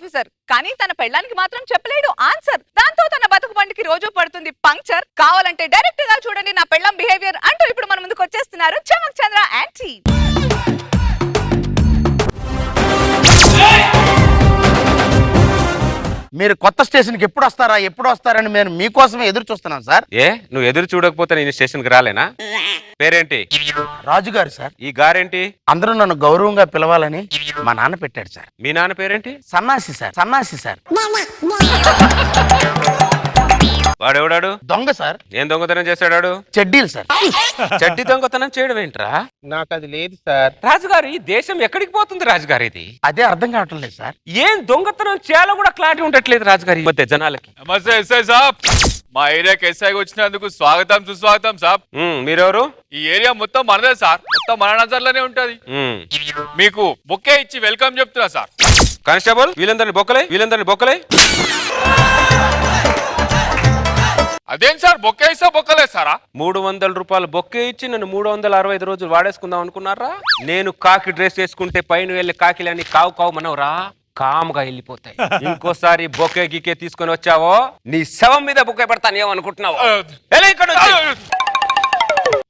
Officer, కానీ తన పెళ్ళానికి మాత్రం చెప్పలేడు ఆన్సర్. దాంతో తన బతుకు బండికి రోజు పడుతుంది పంక్చర్. కావాలంటే డైరెక్ట్ గా చూడండి నా పెళ్ళాం బిహేవియర్ అంటూ ఇప్పుడు మన ముందుకు వచ్చేస్తున్నారు చమక్ చంద్ర యాంటీ. మీరు కొత్త స్టేషన్కి ఎప్పుడు వస్తారని నేను మీకోసమే ఎదురు చూస్తున్నాను సార్. ఏ నువ్వు ఎదురు చూడకపోతే నేను స్టేషన్కి రాలేనా? పేరేంటి? రాజుగారు సార్. ఈ గారేంటి? అందరూ నన్ను గౌరవంగా పిలవాలని మా నాన్న పెట్టాడు సార్. మీ నాన్న పేరేంటి? సన్నాసి సార్. వాడెవడాడు? దొంగ సార్. ఏం దొంగతనం చేశాడు? చెడ్డీలు సార్. చెడ్డి దొంగతనం చేయడం ఏంట్రా? నాకు అది లేదు సార్. రాజుగారు, ఈ దేశం ఎక్కడికి పోతుంది రాజుగారు? ఇది అదే అర్థం కావటం లేదు సార్. ఏం దొంగతనం చేయాలో కూడా క్లారిటీ ఉండట్లేదు రాజుగారి ఈ మధ్య జనాలకి. నమస్తే ఎస్ఐ సాబ్, మా ఏరియాకి ఎస్ఐకి వచ్చినందుకు స్వాగతం సుస్వాగతం సాబ్. మీరెవరు? ఈ ఏరియా మొత్తం మనదే సార్, మొత్తం మన నజర్లోనే ఉంటది. మీకు బొక్కే ఇచ్చి వెల్కమ్ చెప్తున్నా సార్. కానిస్టేబుల్, వీళ్ళందరినీ బొక్కలే. అదేం సార్, బొక్కే ఇస్తా బొక్కలే సారా? 300 రూపాయలు బొక్కే ఇచ్చి నన్ను 365 రోజులు వాడేసుకుందాం అనుకున్నారా? నేను కాకి డ్రెస్ వేసుకుంటే పైన వెళ్ళి కాకిలని కావు మనవరా కామ్గా వెళ్ళిపోతాయి. ఇంకోసారి బొకే గికే తీసుకొని వచ్చావో నీ శవం మీద బొక్కే పెడతాను ఏమనుకుంటున్నావు?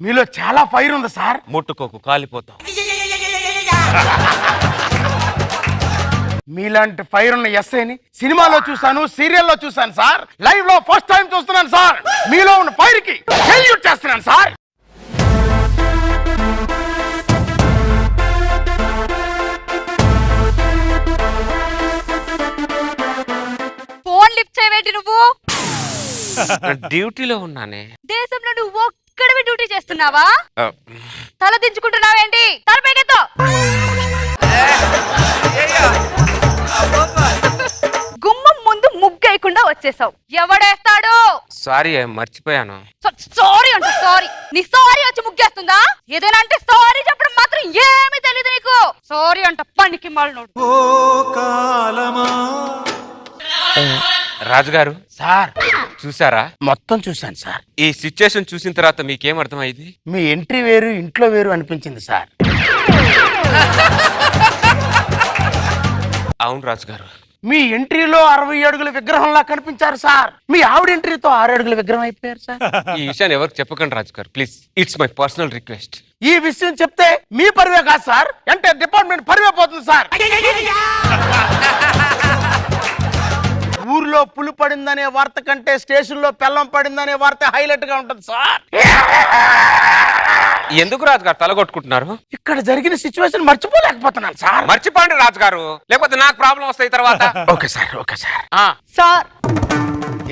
మీలో చాలా ఫైర్ ఉంది సార్. ముట్టుకోకు, కాలిపోతావు. మీలాంటి ఫైర్ ఉన్న ఎస్ఐని సినిమాలో చూసాను, సీరియల్లో చూసాను సార్. లైవ్ లో ఫస్ట్ టైం చూస్తున్నాను సార్. మీలో ఉన్న ఫైర్ కి సెల్యూట్ చేస్తున్నాను సార్. ఫోన్ లిఫ్ట్ చేయవేంటి నువ్వు? డ్యూటీలో ఉన్నానే. దేశంలో నువ్వు ఒక్కడివి డ్యూటీ చేస్తున్నావా? తల దించుకుంటున్నావేంటి? తల పైకెత్తు. గుమ్మం ముందు ముగ్గేయకుండా వచ్చేసావు. ఎవడేస్తాడు? సారీ, మర్చిపోయాను. సారీ అంటే సారీ. నీ సారీ వచ్చి ముగ్గేస్తుందా? ఏదైనా అంటే సారీ చెప్పడం మాత్రం ఏమీ తెలియదు నీకు. సారీ అంట పనికి మాలినోడు. రాజుగారు సార్, చూసారా? మొత్తం చూశాను సార్. ఈ సిచ్యుయేషన్ చూసిన తర్వాత మీకేం అర్థమైంది? మీ ఎంట్రీ వేరు, ఇంట్లో వేరు అనిపించింది సార్. అవును రాజుగారు, మీ ఎంట్రీలో 60 అడుగుల విగ్రహంలా కనిపించారు సార్. మీ ఆవిడ ఎంట్రీతో 6 అడుగుల విగ్రహం అయిపోయారు సార్. ఈ విషయాన్ని ఎవరికి చెప్పకండి రాజుగారు, please. It's my personal request. ఈ విషయం చెప్తే మీ పరివే కాదు సార్, అంటే డిపార్ట్మెంట్ పరివే పోతుంది సార్. ఊర్లో పులి పడిందనే వార్త కంటే స్టేషన్ లో పెళ్ళం పడిందనే వార్త హైలైట్ గా ఉంటుంది సార్. ఎందుకు రాజుగారు తలగొట్టుకుంటున్నారు? ఇక్కడ జరిగిన సిచ్యువేషన్ మర్చిపోలేకపోతున్నాను సార్. మర్చిపోండి రాజుగారు, లేకపోతే నాకు ప్రాబ్లం వస్తాయి తర్వాత. Okay sir. సార్,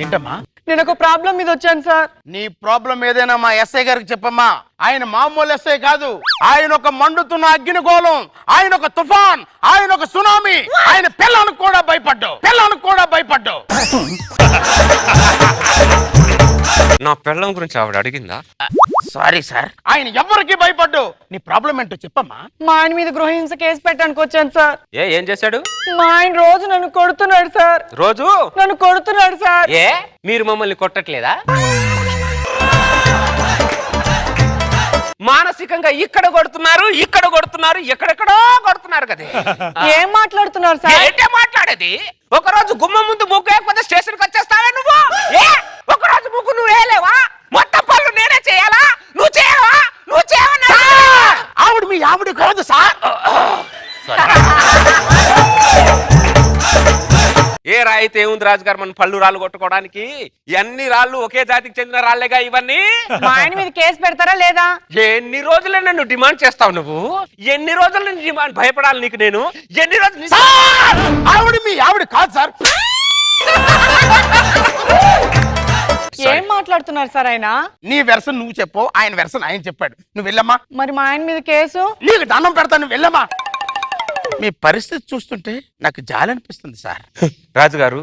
ఏంటమ్మా? నేను ఒక ప్రాబ్లం మీద వచ్చాను సార్. నీ ప్రాబ్లం ఏదైనా మా ఎస్ఐ గారికి చెప్పమ్మా. ఆయన మామూలు ఎస్ఐ కాదు. ఆయన ఒక మండుతున్న అగ్నిగోళం, ఆయన ఒక తుఫాన్, ఆయన ఒక సునామీ. ఆయన పిల్లలకు కూడా భయపడ్డావు. నా పిల్లం గురించి ఆవిడ అడిగిందా? సారీ సార్, ఆయన ఎవరికి భయపడ్డావు. నీ ప్రాబ్లం ఏంటో చెప్పమ్మా. మా ఆయన మీద గృహహింస కేసు పెట్టడానికి వచ్చాను సార్. ఏం చేశాడు? మా ఆయన రోజు నన్ను కొడుతున్నాడు సార్. రోజు నన్ను కొడుతున్నాడు సార్. మీరు మమ్మల్ని కొట్టట్లేదా? మానసికంగా ఇక్కడ కొడుతున్నారు, ఎక్కడెక్కడో కొడుతున్నారు కదా. ఏం మాట్లాడుతున్నారు సార్? ఏంటే మాట్లాడేది? ఒకరోజు గుమ్మం ముందు ముగ్గు వేయకపోతే స్టేషన్కి వచ్చేస్తావా నువ్వు? ఒకరోజు ముగ్గు నువ్వు వేయలేవా? మొత్తం పనులు నేనే చేయాలా? నువ్వు చేయవా? ఆవిడ మీ ఆవిడ కాదు సార్. ఏ రాయితే ఏముంది రాజుగారు, మన పళ్ళు రాళ్ళు కొట్టుకోవడానికి? అన్ని రాళ్ళు ఒకే జాతికి చెందిన రాళ్లేగా ఇవన్నీ. మా ఆయన మీద కేసు పెడతారా లేదా? ఎన్ని రోజులే నన్ను డిమాండ్ చేస్తావు నువ్వు? ఎన్ని రోజులు నేను డిమాండ్ భయపడాలి నీకు? నేను ఎన్ని రోజులు? ఆవిడ మీ ఆవిడ కాదు సార్. ఏం మాట్లాడుతున్నారు సార్ ఆయన? నీ వెర్షన్ నువ్వు చెప్పు, ఆయన వెర్షన్ ఆయన చెప్పాడు. నువ్వు వెళ్ళమ్మా. మరి మా ఆయన మీద కేసు? నీకు దండం పెడతాను, నువ్వు వెళ్ళమ్మా. మీ పరిస్థితి చూస్తుంటే నాకు జాలి అనిపిస్తుంది సార్. రాజుగారు,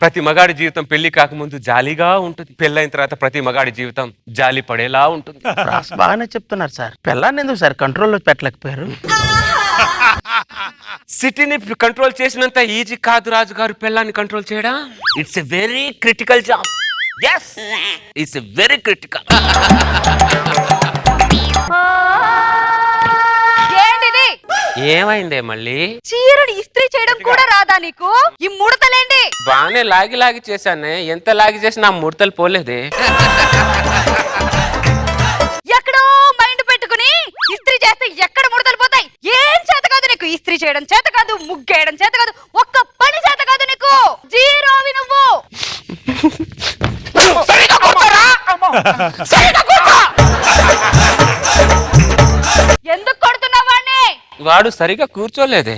ప్రతి మగాడి జీవితం పెళ్లి కాకముందు జాలీగా ఉంటుంది. పెళ్ళైన తర్వాత ప్రతి మగాడి జీవితం జాలి పడేలా ఉంటుంది. బాగానే చెప్తున్నారు సార్. పిల్లాన్ని ఎందుకు సార్ కంట్రోల్లో పెట్టలేకపోయారు? సిటీని కంట్రోల్ చేసినంత ఈజీ కాదు రాజుగారు పెళ్ళాన్ని కంట్రోల్ చేయడం. It's a very critical job. yes, it's a very critical. ఏంటిది? ఏమైందే మళ్ళీ? చీరని ఇస్త్రీ చేయడం కూడా రాదా నీకు? ఈ ముడతలేండి? బాగానే లాగి చేశానే, ఎంత లాగి చేసినా ఆ ముడతలు పోలేదే. ఎక్కడో మైండ్ పెట్టుకుని ఇస్త్రీ చేస్తే ఎక్కడ ముడతలు పోతాయి? ఏం చేత కాదు నీకు, ఇస్త్రీ చేయడం చేత కాదు, ముగ్గేయడం చేత కాదు, ఒక్క పని చేత కాదు నీకు. జీరోవి నువ్వు. ఎందుకు కొడుతున్నావు వాణ్ణి? వాడు సరిగా కూర్చోలేదే.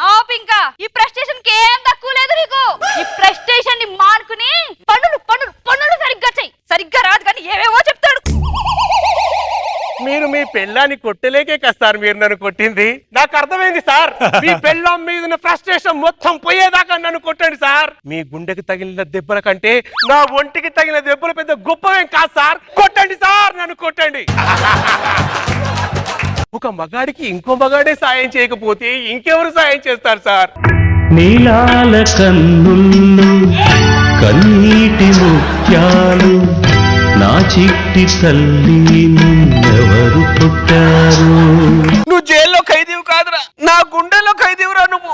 ఆపు ఇంకా. ఈ ప్రెస్టేషన్ కి ఏం తక్కువ లేదు నీకు. ఈ ప్రెస్టేషన్ ని మానుకుని పనులు సరిగ్గా చెయ్యి. సరిగ్గా రాదు కానీ ఏవేవో చెప్తాడు. మీరు మీ పెళ్ళాన్ని కొట్టలేకే కదా సార్ మీరు నన్ను కొట్టింది. నాకు అర్థమైంది సార్. మీ పెళ్ళాం మీద ఫ్రస్ట్రేషన్ మొత్తం పోయేదాకా నన్ను కొట్టండి సార్. మీ గుండెకి తగిలిన దెబ్బల కంటే నా ఒంటికి తగిలిన దెబ్బలు పెద్ద గొప్పవేం కాదు సార్. కొట్టండి సార్, నన్ను కొట్టండి. ఒక మగాడికి ఇంకో మగాడే సాయం చేయకపోతే ఇంకెవరు సాయం చేస్తారు సార్? నీలాల కన్నుల్లో కన్నీటి ముత్యాలు, నా చిట్టి తల్లి నిన్నెవరు పుట్టారు? నువ్వు జైల్లో ఖైదీవు కాదురా, నా గుండెల్లో ఖైదీవురా నువ్వు.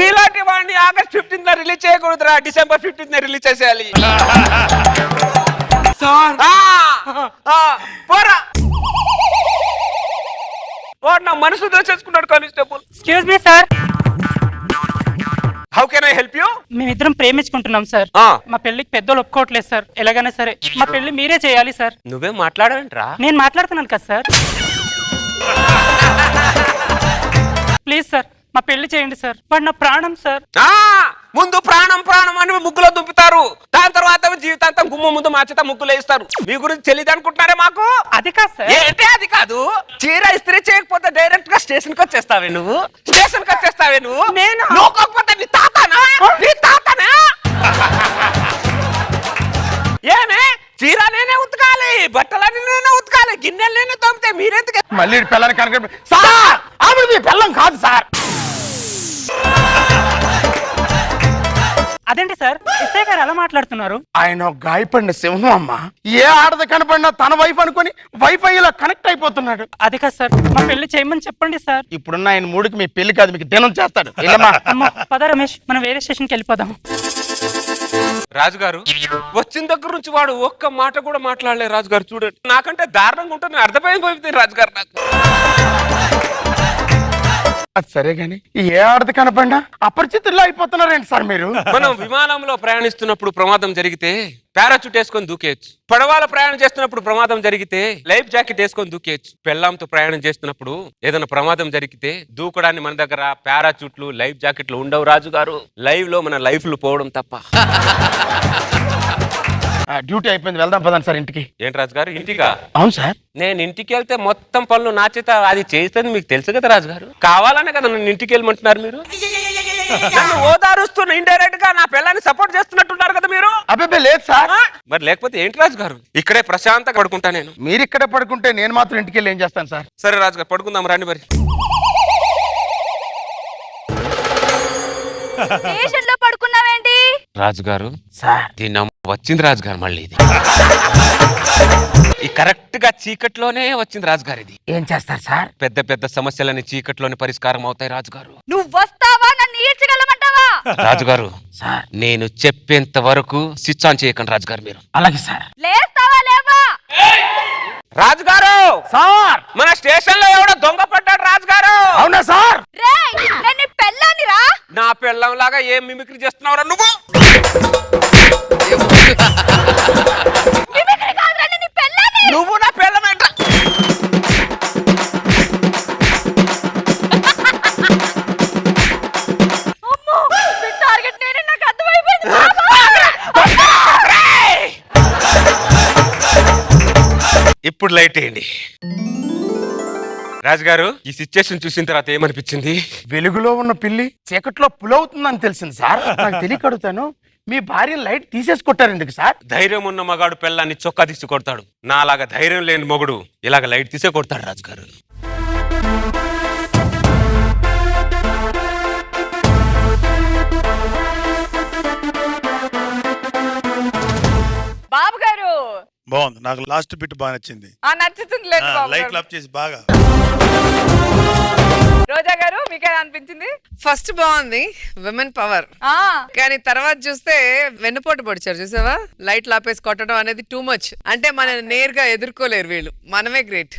నీలాంటి వాడిని ఆగస్ట్ 15th రిలీజ్ చేయకూడదురా, డిసెంబర్ 15th రిలీజ్ చేసేయాలి. పోరా. వాడు నా మనసు దోచేసుకున్నాడు constable. Excuse me sir, how can I help you? మేమిద్దరం ప్రేమించుకుంటున్నాం సార్. మా పెళ్లికి పెద్దలు ఒప్పుకోవట్లేదు సార్. ఎలాగైనా సరే మా పెళ్లి మీరే చేయాలి సార్. నువ్వేం మాట్లాడవేంట్రా? నేను మాట్లాడుతున్నాను కదా సార్. ప్లీజ్ సార్ మా పెళ్లి చేయండి సార్. వాడు నా ప్రాణం సార్. ముందు ప్రాణం అని ముగ్గులో దుంపుతారు, దాని తర్వాత జీవితాంతం గుమ్మ ముందు మార్చితే ముగ్గులు వేస్తారు. మీ గురించి తెలియదు అనుకుంటున్నారే మాకు? అది కాదు సార్. ఏంటి అది కాదు? చీర ఇస్త్రీ చేయకపోతే డైరెక్ట్ గా స్టేషన్ కి వచ్చేస్తావే నువ్వు. నేను నోకోకపోతే నీ తాతనా? ఏమే చీర నేనే ఉతకాలి, బట్టలన్నీ నేనే ఉతకాలి, గిన్నెలు నేనే తోమితే మీరెందుకు? మళ్ళీ పిల్లని కనుక సార్, ఆవిడ మీ పిల్లం కాదు సార్. అదేంటి సార్ ఎస్ఐ గారు అలా మాట్లాడుతున్నారు? ఆయన గాయపడిన సింహం అమ్మ. ఏ ఆడది కనపడినా తన వైఫ్ అనుకుని వైఫై ఇలా కనెక్ట్ అయిపోతున్నాడు. అది కాదు సార్, మా పెళ్లి చేయమని చెప్పండి సార్. ఇప్పుడున్న ఆయన మూడుకి మీ పెళ్లి కాదు, మీకు దినం చేస్తాడు. వెళ్ళమ్మా. అమ్మ పద రమేష్, మనం వేరే స్టేషన్కి వెళ్ళిపోదాం. రాజుగారు వచ్చిన దగ్గర నుంచి వాడు ఒక్క మాట కూడా మాట్లాడలేదు. రాజుగారు చూడండి, నాకంటే దారుణంగా ఉంటుంది. అర్థమైపోయింది రాజుగారు నాకు. అది సరే గాని ఏ ఆడది కనపడినా అపరిచితుల్లో అయిపోతున్నారేంటి సార్ మీరు? మనం విమానంలో ప్రయాణిస్తున్నప్పుడు ప్రమాదం జరిగితే పారాచూట్ వేసుకొని దూకేయచ్చు. పడవలో ప్రయాణం చేస్తున్నప్పుడు ప్రమాదం జరిగితే లైఫ్ జాకెట్ వేసుకొని దూకేయచ్చు. పెళ్ళాంతో ప్రయాణం చేస్తున్నప్పుడు ఏదైనా ప్రమాదం జరిగితే దూకడానికి మన దగ్గర పారాచూట్లు లైఫ్ జాకెట్లు ఉండవు రాజుగారు. లైవ్ లో మన లైఫ్లు పోవడం తప్ప. డ్యూటీ అయిపోయింది, వెళ్దాం పదండి సార్ ఇంటికి. ఏంటి రాజుగారు ఇంటికా? అవును సార్. నేను ఇంటికి వెళ్తే మొత్తం పనులు నా చేత అది చేస్తుంది మీకు తెలుసు కదా రాజుగారు. కావాలనే కదా నన్ను ఇంటికి వెళ్ళమంటున్నారు మీరు. నన్ను ఓదారుస్తున్న ఇండైరెక్ట్ గా నా పిల్లని సపోర్ట్ చేస్తున్నట్టున్నారు కదా మీరు. అబ్బే లేదు సార్. మరి లేకపోతే ఏంటి రాజుగారు? ఇక్కడే ప్రశాంతంగా పడుకుంటా నేను. మీరు ఇక్కడే పడుకుంటే నేను మాత్రం ఇంటికి వెళ్ళి ఏం చేస్తాను సార్? సరే రాజుగారు పడుకుందాం రండి మరి. స్టేషన్ లో పడుకున్నావేంటి? రాజుగారు సార్ దీని వచ్చింది రాజుగారు మళ్ళీ ఇది. ఈ కరెక్ట్ గా చీకట్లోనే వచ్చింది రాజుగారు. ఇది ఏం చేస్తారు సార్? పెద్ద పెద్ద సమస్యలని చీకట్లోనే పరిష్కారం అవుతాయి రాజుగారు. నువ్వు వస్తావా, నన్ను ఈడ్చగలమంటావా? రాజుగారు సార్ నేను చెప్పేంత వరకు స్విచ్ ఆన్ చేయకండి రాజుగారు మీరు. అలాగే సార్. లేస్తావా లేవా? రాజుగారు సార్ మన స్టేషన్ లో ఎవడో దొంగ పడ్డాడు రాజుగారు. అవునా సార్? రేయ్ నేను నీ పెళ్ళాన్ని రా. నా పెళ్ళం లాగా ఏం మిమిక్రీ చేస్తున్నావురా నువ్వు? మిమిక్రీ కాదురా, నేను నీ పెళ్ళాన్ని. నువ్వు నా పెళ్ళమేంట? అమ్మో మీ టార్గెట్ నేనే, నాకు అర్థమైపోయింది. ఇప్పుడు లైట్ వేయండి. రాజుగారు ఈ సిచ్యుయేషన్ చూసిన తర్వాత ఏమనిపించింది? వెలుగులో ఉన్న పిల్లి చీకట్లో పులవుతుందని తెలిసింది సార్. నాకు తెలియక అడుగుతాను, మీ భార్య లైట్ తీసేసి కొట్టారు ఎందుకు సార్? ధైర్యం ఉన్న మగాడు పెళ్ళాన్ని చొక్కా తీసి కొడతాడు. నాలాగా ధైర్యం లేని మొగుడు ఇలాగ లైట్ తీసే కొడతాడు రాజుగారు. బాబు గారు బాగుంది. నాకు లాస్ట్ బిట్ బాగా నచ్చింది. నచ్చుతుంది లేదు బాబు లైట్ గారు. ఆఫ్ చేసి బాగా. రోజా గారు మీకు ఎలా అనిపించింది? ఫస్ట్ బాగుంది, విమెన్ పవర్. కానీ తర్వాత చూస్తే వెన్నుపోటు పొడిచారు చూసావా, లైట్ లాపేసి కొట్టడం అనేది టూ మచ్. అంటే మనం నేరుగా ఎదుర్కోలేరు వీళ్ళు, మనమే గ్రేట్.